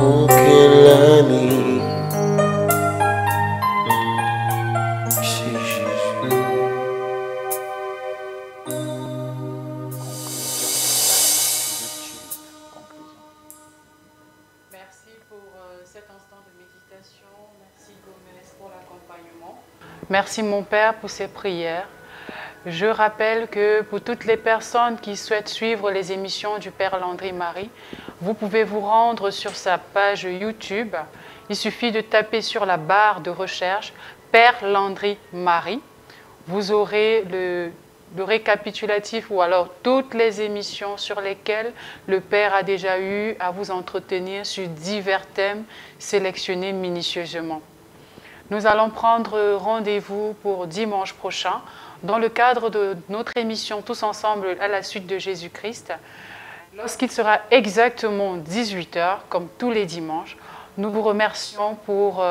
Oh, quel ami, c'est Jésus. Merci pour cet instant de méditation. Merci Gomez pour l'accompagnement. Merci mon Père pour ces prières. Je rappelle que pour toutes les personnes qui souhaitent suivre les émissions du Père Landry Marie, vous pouvez vous rendre sur sa page YouTube. Il suffit de taper sur la barre de recherche Père Landry Marie. Vous aurez le récapitulatif ou alors toutes les émissions sur lesquelles le Père a déjà eu à vous entretenir sur divers thèmes sélectionnés minutieusement. Nous allons prendre rendez-vous pour dimanche prochain dans le cadre de notre émission Tous ensemble à la suite de Jésus-Christ. Lorsqu'il sera exactement 18 h, comme tous les dimanches, nous vous remercions pour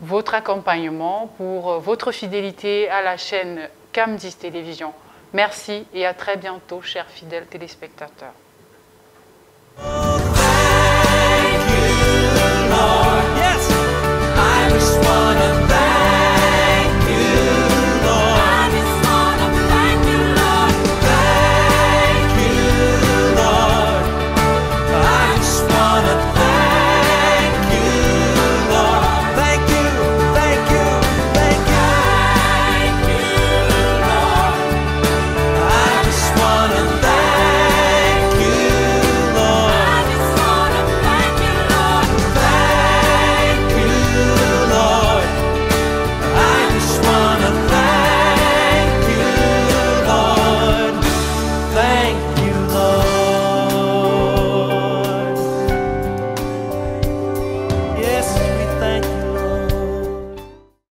votre accompagnement, pour votre fidélité à la chaîne CAM10 Télévision. Merci et à très bientôt, chers fidèles téléspectateurs.